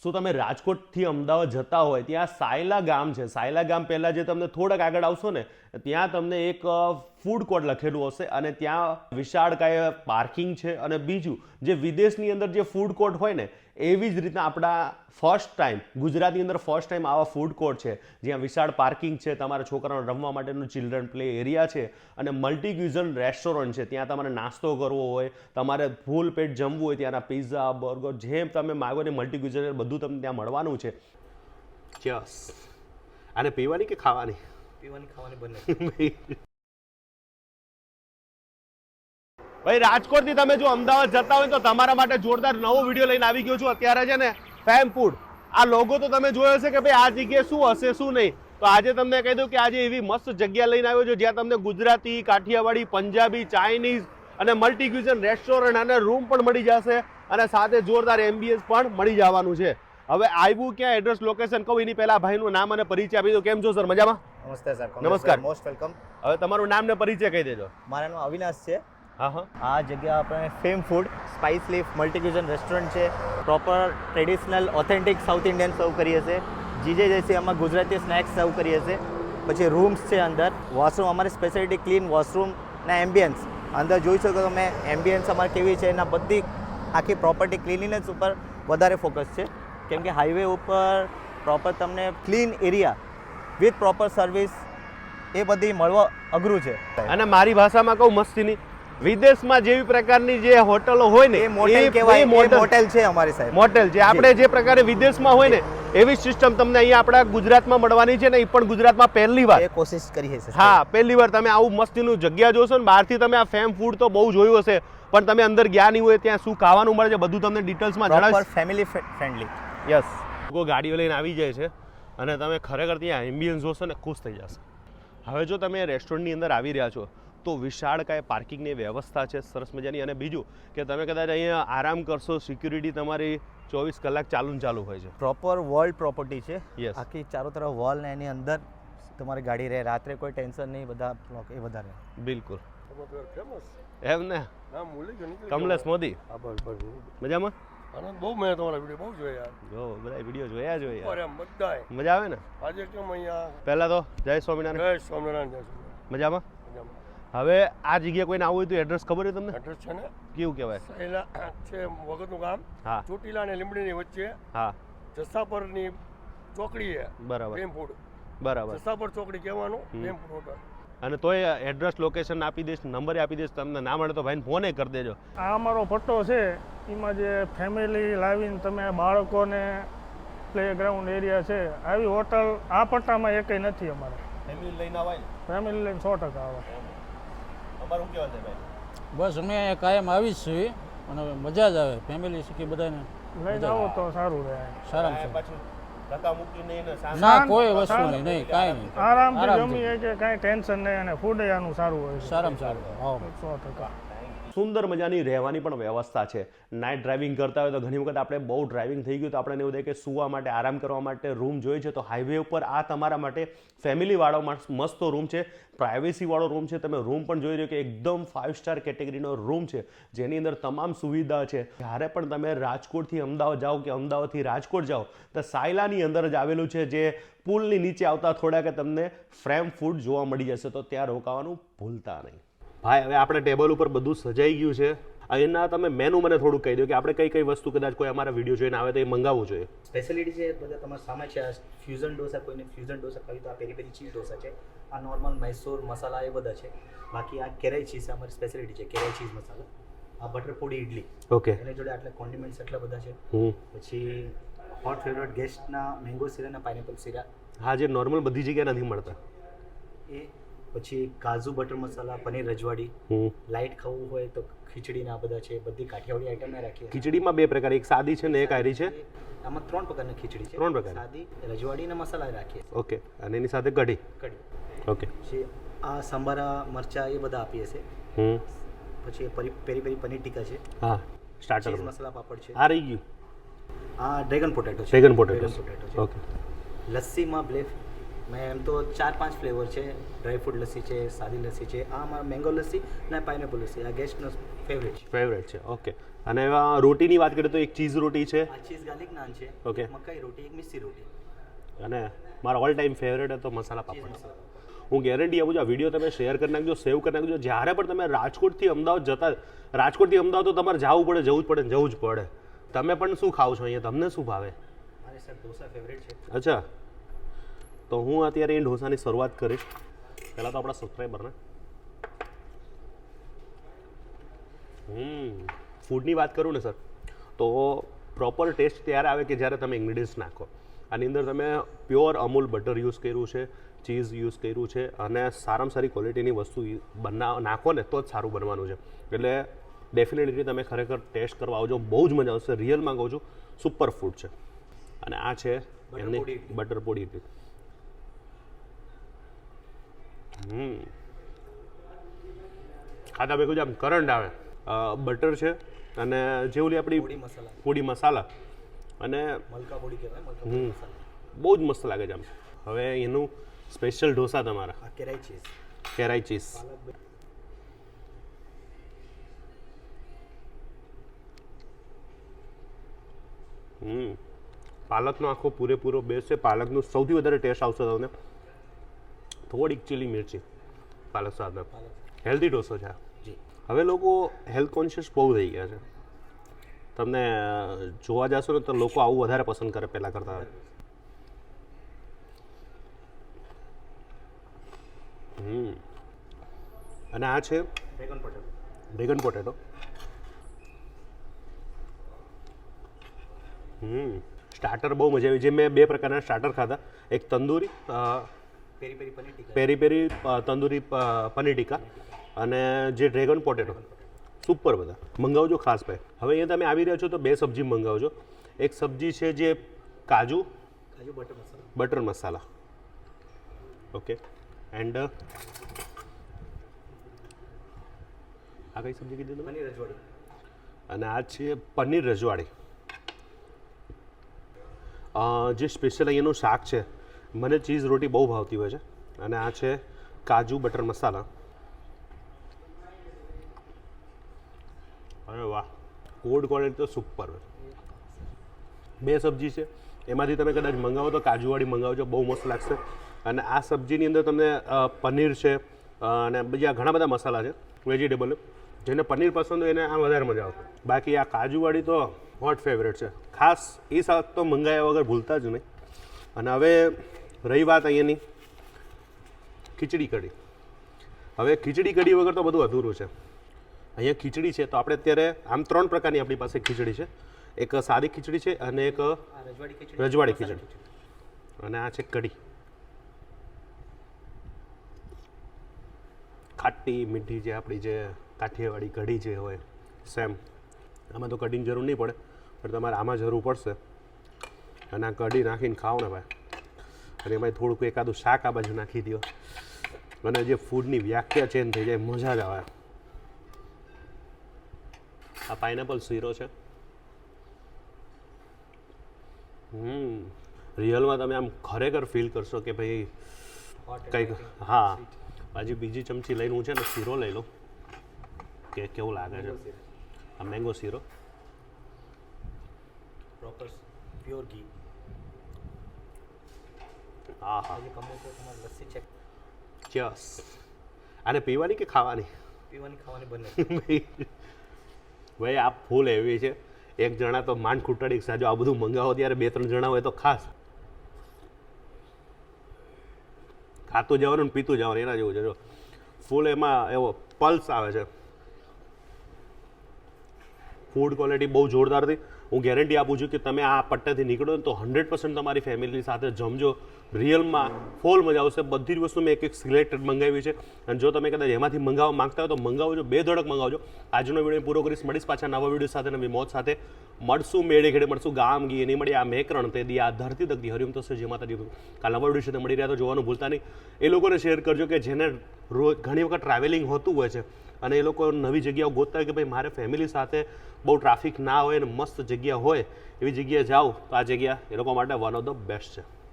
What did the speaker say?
શું તમે રાજકોટથી અમદાવાદ જતા હોય ત્યાં સાયલા ગામ છે, સાયલા ગામ પહેલાં જે તમને થોડાક આગળ આવશો ને ત્યાં તમને એક ફૂડ કોર્ટ લખેલું હશે અને ત્યાં વિશાળકાય પાર્કિંગ છે. અને બીજું જે વિદેશની અંદર જે ફૂડ કોર્ટ હોય ને એવી જ રીતના આપણા ફર્સ્ટ ટાઈમ ગુજરાતની અંદર ફર્સ્ટ ટાઈમ આવા ફૂડ કોર્ટ છે જ્યાં વિશાળ પાર્કિંગ છે, તમારા છોકરાઓને રમવા માટેનું ચિલ્ડ્રન પ્લે એરિયા છે અને મલ્ટી ક્યુઝન રેસ્ટોરન્ટ છે. ત્યાં તમારે નાસ્તો કરવો હોય, તમારે ફૂલ પેટ જમવું હોય, ત્યાંના પિઝા બર્ગર જેમ તમે માગો ને મલ્ટી ક્યુઝન બધું તમને ત્યાં મળવાનું છે. યસ. અને પીવાની કે ખાવાની? પીવાની ખાવાની બંને. ભાઈ રાજકોટથી તમે જો અમદાવાદ જતા હોય તો તમારા માટે જોરદાર નવો વિડીયો લઈને આવી ગયો છું. અત્યારે છે ને ફેમ ફૂડ, આ લોગો તો તમે જોયો હશે કે ભાઈ આ જગ્યાએ શું હશે શું નહીં. તો આજે તમને કહી દઉં કે આજે એવી મસ્ત જગ્યા લઈને આવ્યો છું જ્યાં તમને ગુજરાતી, કાઠિયાવાડી, પંજાબી, ચાઇનીઝ અને મલ્ટી ક્યુઝન રેસ્ટોરન્ટ અને રૂમ પણ મળી જશે અને સાથે જોરદાર એમ્બિયન્સ પણ મળી જવાનું છે. હવે આવ્યું ક્યાં, એડ્રેસ, લોકેશન કહું એની પહેલા ભાઈનું નામ અને પરિચય આપી દો. કેમ છો સર, મજામાં? નમસ્તે સર. નમસ્કાર. Most welcome. હવે તમારું નામ ને પરિચય કહી દેજો. મારું નામ અવિનાશ છે. હા. આ જગ્યા આપણે fame food spice leaf multi cuisine restaurant છે. Proper traditional authentic South Indian serve કરીએ છીએ. જીજે જેસી આમાં ગુજરાતી સ્નેક્સ સર્વ કરીએ છીએ. પછી રૂમ્સ છે અંદર, વોશરૂમ અમારી સ્પેશિયાલિટી ક્લીન વોશરૂમ ના એમ્બિયન્સ અંદર જોઈ શકો તમે. એમ્બિયન્સ અમારે કેવી છે એના બધી આખી પ્રોપર્ટી ક્લીનીનેસ ઉપર વધારે ફોકસ છે કેમ કે હાઈવે ઉપર પ્રોપર તમને clean area with proper service એ બધી મળવા અઘરું છે. અને મારી ભાષામાં કહું મસ્તીની, વિદેશમાં જેવી પ્રકારની જે હોટલો હોય ને એ મોટેલ કહેવાય, મોટેલ છે અમારી સાહેબ. મોટેલ છે. આપણે જે પ્રકારે વિદેશમાં હોય ને એવી સિસ્ટમ તમને અહીંયા આપણા ગુજરાતમાં મળવાની છે ને એ પણ ગુજરાતમાં પહેલી વાર એ કોશિશ કરી છે. હા, પહેલી વાર તમે આવું મસ્તીનું જગ્યા જોશો ને. બહારથી તમે આ ફેમ ફૂડ તો બહુ જોયું હશે પણ તમે અંદર ગયા નહીં હોય ત્યાં શું ખાવાનું મળે છે બધું તમને ડિટેલ્સમાં જણાવીશ. Family friendly. યસ. લોકો ગાડીઓ લઈને આવી જાય છે અને તમે ખરેખર ત્યાં એમ્બિયન્સ જોશો ને ખુશ થઈ જશે. હવે જો તમે રેસ્ટોરન્ટની અંદર આવી રહ્યા છો તો વિશાળકાય પાર્કિંગની વ્યવસ્થા છે સરસ મજાની. અને બીજું કે તમે કદાચ અહીંયા આરામ કરશો, સિક્યુરિટી તમારી 24 કલાક ચાલુ હોય છે. પ્રોપર વર્લ્ડ પ્રોપર્ટી છે. Yes. આખી ચારો તરફ વોલ ને એની અંદર તમારી ગાડી રહે, રાત્રે કોઈ ટેન્શન નહીં, બધા બ્લોક એ વધારે. બિલકુલ. એમ ને કમલેશ મોદી મજામાં? બહુ મેં તમારા વિડીયો બહુ જોયા. જો બધા વિડીયો જોયા જોઈએ. અરે બધાય મજા આવે ને? આજે કેમ અહીંયા પહેલા તો જય સ્વામિનારાયણ. જય સ્વામિનારાયણ. જય સ્વામિનારાયણ. મજામાં? મજામાં. હવે આ જગ્યા કોઈને આવવું હોય તો એડ્રેસ ખબર છે તમને? એડ્રેસ છે ને કેવું કહેવાય? પહેલા છે વગતનું ગામ, હા ચોટીલા અને લીંબડીની વચ્ચે હા જસાપરની ચોકડી છે. બરાબર ફેમ ફૂડ બરાબર. જસાપર ચોકડી કહેવાનું. Fame food hotel. અને તોય એડ્રેસ લોકેશન આપી દઈશ, નંબર આપી દઈશ. તમને ના મળે તો ભાઈને ફોને કરી દેજો. આ અમારો પટ્ટો છે એમાં જે ફેમિલી લાવીને તમે બાળકોને પ્લેગ્રાઉન્ડ એરિયા છે આવી હોટલ આ પટ્ટામાં એકેય નથી અમારે. ફેમિલી લઈને આવાય ને? ફેમિલી લઈને 100% આવે. અમારું કેવા છે ભાઈ? બસ અમે અહીંયા કાયમ આવી જ છીએ અને મજા જ આવે. ફેમિલી શીખી બધાને લઈને આવો તો સારું રહે. સારામાં સારું. પાછું ધક્કા મૂકી નહીં ને શાંતિ. ના કોઈ વસ્તુ નહીં, કાંઈ નહીં. આરામથી જમી કે કાંઈ ટેન્શન નહીં અને ફૂડ આનું સારું હોય છે. સારામાં સારું. હા 100%. સુંદર મજાની રહેવાની પણ વ્યવસ્થા છે. નાઇટ ડ્રાઇવિંગ કરતા હોય તો ઘણી વખત આપણે બહુ ડ્રાઇવિંગ થઈ ગયું તો આપણે એવું થાય કે સૂવા માટે, આરામ કરવા માટે રૂમ જોઈએ છે તો હાઈવે ઉપર આ તમારા માટે ફેમિલીવાળો મસ્ત રૂમ છે, પ્રાઇવેસીવાળો રૂમ છે. તમે રૂમ પણ જોઈ રહ્યો કે એકદમ 5 સ્ટાર કેટેગરીનો રૂમ છે જેની અંદર તમામ સુવિધા છે. જ્યારે પણ તમે રાજકોટથી અમદાવાદ જાઓ કે અમદાવાદથી રાજકોટ જાઓ તો સાયલાની અંદર જ આવેલું છે જે પુલની નીચે આવતા થોડા કે તમને ફ્રેમ ફૂડ જોવા મળી જશે તો ત્યાં રોકાવાનું ભૂલતા નહીં. ભાઈ હવે આપણે ટેબલ ઉપર બધું સજાઈ ગયું છે. અહીંના તમે મેનુ મને થોડું કહી દો કે આપણે કઈ કઈ વસ્તુ કદાચ કોઈ અમારા વિડીયો જોઈને આવે તો એ મંગાવવું જોઈએ. સ્પેશિયાલિટી છે બધા તમારા સામે છે. ફ્યુઝન ઢોસા, કોઈને ફ્યુઝન ઢોસા ખાવી તો આ પેરી પેરી ચીઝ ઢોસા છે. આ નોર્મલ મૈસૂર મસાલા એ બધા છે. બાકી આ કેરાઈ ચીઝ અમારી સ્પેશિયાલિટી છે, કેરાઈ ચીઝ મસાલા. આ બટર પોડી ઇડલી. ઓકે. એની જોડે આટલા કોન્ડિમેન્ટ્સ એટલા બધા છે. હમ. પછી હોટ ફેવરેટ ગેસ્ટના મેંગો સિરા અને પાઇનેપલ સિરા. હા, જે નોર્મલ બધી જગ્યાએ નથી મળતા એ પછી કાજુ બટર મસાલા, પનીર રજવાડી. લાઇટ ખાવું હોય તો ખીચડીના બધા છે, બધી કાઠિયાવાડી આઈટમ રાખીએ. ખીચડીમાં બે પ્રકાર, એક સાદી છે ને એક આયરી છે. આમાં 3 પ્રકારની ખીચડી છે. 3 પ્રકાર. સાદી, રજવાડી અને મસાલા રાખીએ. ઓકે. અને એની સાથે કઢી. કઢી. ઓકે. પછી આ સંભારા મરચા એ બધા આપીએ છીએ. પછી પેરી પેરી પનીર ટીકા છે. હા, સ્ટાર્ટર ચીઝ મસાલા પાપડ છે. આ રહી ગયું. આ ડ્રેગન પોટેટો છે. ડ્રેગન પોટેટો છે. ઓકે. લસ્સીમાં મેં એમ તો 4-5 ફ્લેવર છે. ડ્રાય ફ્રૂટ લસ્સી છે, સાદી લસ્સી છે. આ અમારા મેંગો લસ્સી અને પાઇનેપલ લસ્સી. આ ગેસ્ટનો ફેવરેટ છે. ઓકે. અને એવા રોટીની વાત કરીએ તો એક ચીઝ રોટી છે, આ ચીઝ ગાર્લિક નાન છે, ઓકે, મકાઈ રોટી, એક મિસ્સી રોટી, અને મારો ઓલ ટાઈમ ફેવરેટ હતો મસાલા પાપડ. હું ગેરંટી આપું છું, આ વિડીયો તમે શેર કરી નાખજો, સેવ કરી નાખજો. જ્યારે પણ તમે રાજકોટથી અમદાવાદ તો તમારે જવું જ પડે. તમે પણ શું ખાવ છો અહીંયા, તમને શું ભાવે? મારે સર ઢોસા ફેવરેટ છે. અચ્છા, તો હું અત્યારે એ ઢોસાની શરૂઆત કરીશ. પહેલાં તો આપણા સબસ્ક્રાઈબરને ફૂડની વાત કરું ને સર, તો પ્રોપર ટેસ્ટ ત્યારે આવે કે જ્યારે તમે ઇન્ગ્રીડિયન્ટ્સ નાખો. આની અંદર તમે પ્યોર અમૂલ બટર યુઝ કર્યું છે, ચીઝ યુઝ કર્યું છે, અને સારામાં સારી ક્વોલિટીની વસ્તુ નાખો ને તો જ સારું બનવાનું છે. એટલે ડેફિનેટલી તમે ખરેખર ટેસ્ટ કરવા આવજો, બહુ જ મજા આવશે. રિયલમાં કહું છું, સુપર ફૂડ છે. અને આ છે એમની બટર પોડી ઇડલી. ખાધા ભેગું જ આમ કરંટ આવે. બટર છે અને જેવું આપણી પોડી મસાલા અને મલકા પોડી કહેવાય, મલકા પોડી મસાલા. બહુ જ મસ્ત લાગે છે આમ. હવે એનું સ્પેશિયલ ઢોસા તમારા આ કેરાઈ ચીઝ, કેરાઈ ચીઝ. પાલકનો આખો પૂરેપૂરો બેસ છે. પાલકનું સૌથી વધારે ટેસ્ટ આવશે તમને. થોડીક ચીલી મિર્ચી પાલક સાથે. હેલ્ધી ઢોસો છે. હવે લોકો હેલ્થ કોન્શિયસ બહુ થઈ ગયા છે. તમને જોવા જશો ને તો લોકો આવું વધારે પસંદ કરે પહેલાં કરતાં. અને આ છે ડ્રેગન પોટેટો. સ્ટાર્ટર બહુ મજા આવી. જે મેં બે પ્રકારના સ્ટાર્ટર ખાધા, એક તંદૂરી પેરી પેરી તંદૂરી પનીર ટીકા અને જે ડ્રેગન પોટેટો. સુપર. બધા મંગાવજો ખાસ ભાઈ. હવે અહીંયા તમે આવી રહ્યા છો તો બે સબ્જી મંગાવજો. એક સબ્જી છે જે કાજુ બટર મસાલા, ઓકે, એન્ડ આ કઈ સબ્જી કીધી તમે? પનીર રજવાડી. અને આ છે પનીર રજવાડી. જે સ્પેશિયલ અહીંયાનું શાક છે, મને ચીઝ રોટી બહુ ભાવતી હોય છે. અને આ છે કાજુ બટર મસાલા. અરે વાહ, ફૂડ ક્વોલિટી તો સુપર. બે સબ્જી છે, એમાંથી તમે કદાચ મંગાવો તો કાજુવાળી મંગાવજો, બહુ મસ્ત લાગશે. અને આ સબ્જીની અંદર તમને પનીર છે અને બીજા ઘણા બધા મસાલા છે વેજીટેબલ. જેને પનીર પસંદ હોય એને આ વધારે મજા આવશે. બાકી આ કાજુવાળી તો હોટ ફેવરેટ છે. ખાસ એ શાક તો મંગાવ્યા વગર ભૂલતા જ નહીં. અને હવે રહી વાત અહીંયાની ખીચડી કઢી. હવે ખીચડી કઢી વગર તો બધું અધૂરું છે. અહીંયા ખીચડી છે તો આપણે અત્યારે આમ ત્રણ પ્રકારની આપણી પાસે ખીચડી છે. એક સાદી ખીચડી છે અને એક રજવાડી ખીચડી, અને આ છે કઢી. ખાટી મીઠી જે આપણી જે કાઠિયાવાડી કઢી જે હોય સેમ. આમાં તો કઢીની જરૂર નહીં પડે, પણ તમારે આમાં જરૂર પડશે. અને આ કઢી નાખીને ખાઓ ને ભાઈ, અને એમાં થોડુંક એકાદું શાક આ બાજુ નાખી દો, અને જે ફૂડની વ્યાખ્યા ચેન્જ થઈ જાય, મજા જ આવે. આ પાઇનેપલ શીરો છે. રિયલમાં તમે આમ ખરેખર ફીલ કરશો કે ભાઈ કંઈક. હા, હજી બીજી ચમચી લઈને હું છે ને શીરો લઈ લઉં કે કેવું લાગે છે. આ મેંગો શીરો, પ્રોપર પ્યોર ઘી. હા હા, લસ્સી ચેક. ચસ. આને પીવાની કે ખાવાની? પીવાની ખાવાની બંને. ભાઈ આ ફૂલ એવી છે, એક જણા તો માંડ ખૂટાડી સાજો આ બધું મંગાવો ત્યારે બે ત્રણ જણા હોય તો ખાસ ખાતું જવાનું ને પીતું જવાનું, એના જેવું છે. જો ફૂલ એમાં એવો પલ્સ આવે છે. ફૂડ ક્વોલિટી બહુ જોરદાર હતી. હું ગેરંટી આપું છું કે તમે આ પટ્ટાથી નીકળો ને તો 100% તમારી ફેમિલી સાથે જમજો. રિયલમાં ફૂલ મજા આવશે. બધી જ વસ્તુ મેં એક સિલેક્ટેડ મંગાવી છે, અને જો તમે કદાચ એમાંથી મંગાવવા માંગતા હોય તો મંગાવજો, બે ધડક મંગાવજો. આજનો વિડીયો પૂરો કરીશ. મળીશ પાછા નવા વિડીયો સાથે, નવી મોજ સાથે. મળશું મેળે ખેડે, મળશું ગામ ગી એની મળી આ મેકરણ તે દી આ ધરતી તકતી હરિયમ થશે જે માતા દીધું. કાલ નવા વિડીયો સાથે મળી રહ્યા તો જોવાનું ભૂલતા નહીં. એ લોકોને શેર કરજો કે જેને રોજ ઘણી વખત ટ્રાવેલિંગ હોતું હોય છે અને એ લોકો નવી જગ્યાઓ ગોતતા હોય કે ભાઈ મારે ફેમિલી સાથે બહુ ટ્રાફિક ના હોય અને મસ્ત જગ્યા હોય એવી જગ્યાએ જાઓ તો આ જગ્યા એ લોકો માટે વન ઓફ ધ બેસ્ટ છે.